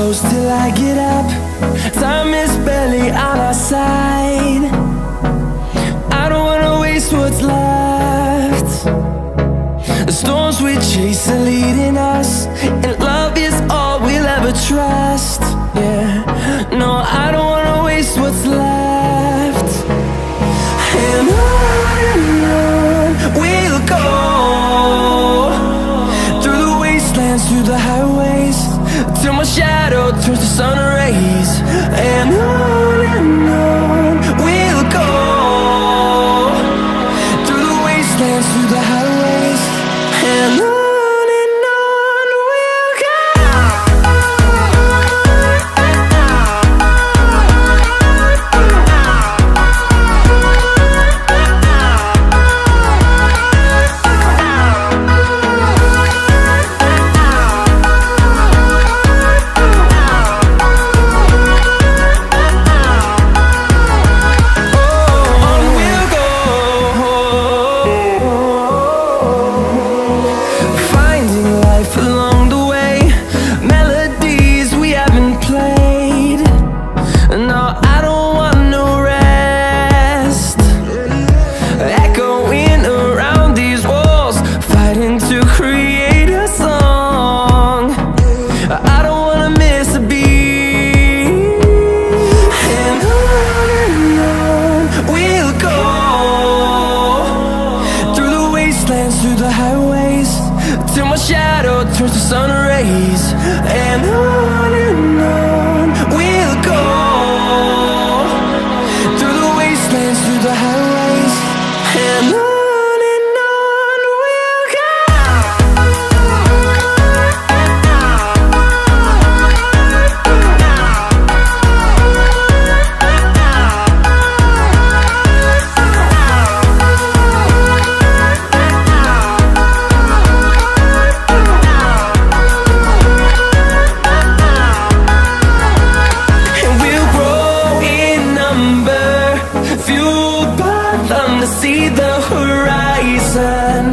close till I get up. Time is barely on our side. I don't wanna waste what's left. The storms we chase are leading us, and love is all we'll ever trust. Yeah, no, I don't wanna waste what's left. And on we'll go, through the wastelands, through the highways, till my shadow turns to sun rays. And on we'll go, through the wastelands, through the highways, and on. Through the highways, till my shadow turns to sun rays. And on we'll go, through the wastelands, through the highways, and on. See the horizon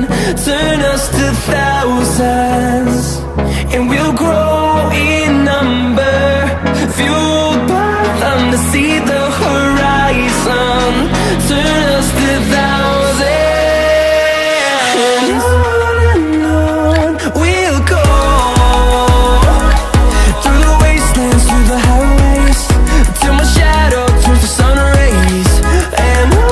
turn us to thousands, and we'll grow in number, fueled by them. To see the horizon turn us to thousands, and on we'll go, through the wastelands, through the highways, till my shadow turns to sun rays. And on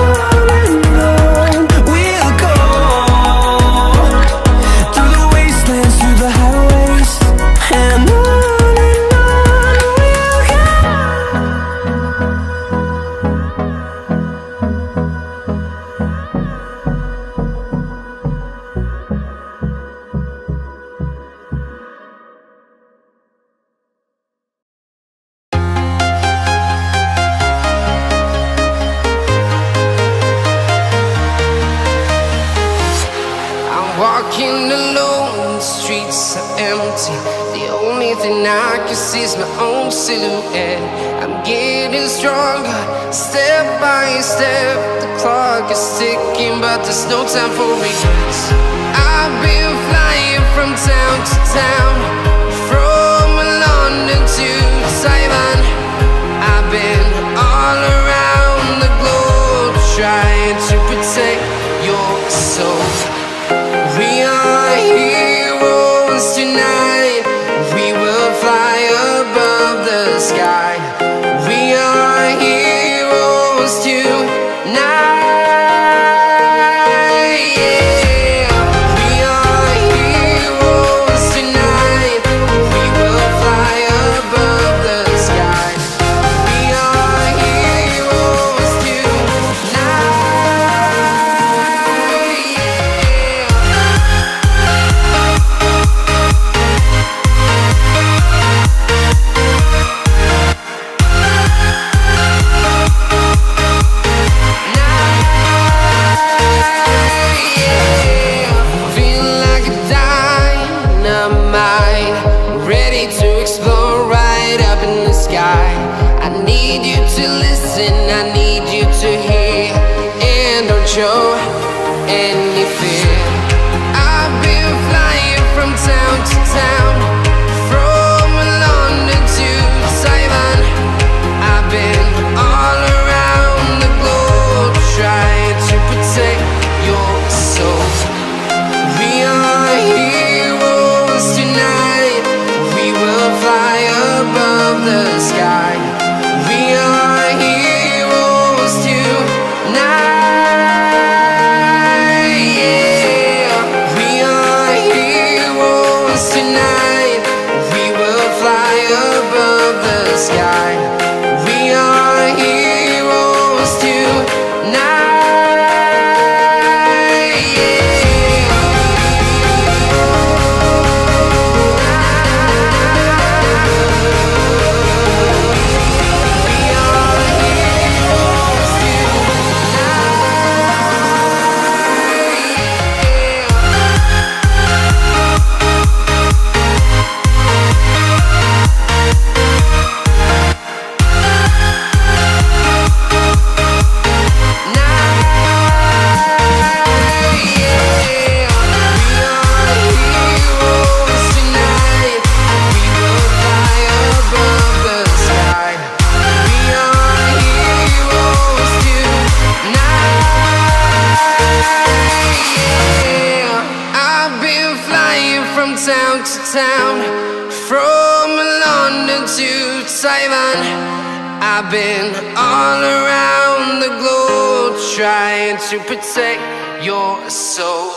walking alone, the streets are empty. The only thing I can see is my own silhouette. I'm getting stronger, step by step. The clock is ticking, but there's no time for regrets. I've been flying from town to town, from London to Taiwan. I've been all around the globe, trying to protect your soul. We are heroes tonight. We will fly above the sky. We are heroes tonight. Yeah. We are heroes tonight. We will fly above the sky. We are heroes tonight. I need you to listen, I need you to hear, and don't show any fear. I've been flying from town to town, from London to town, from London to Taiwan. I've been all around the globe trying to protect your soul.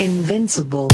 Invincible.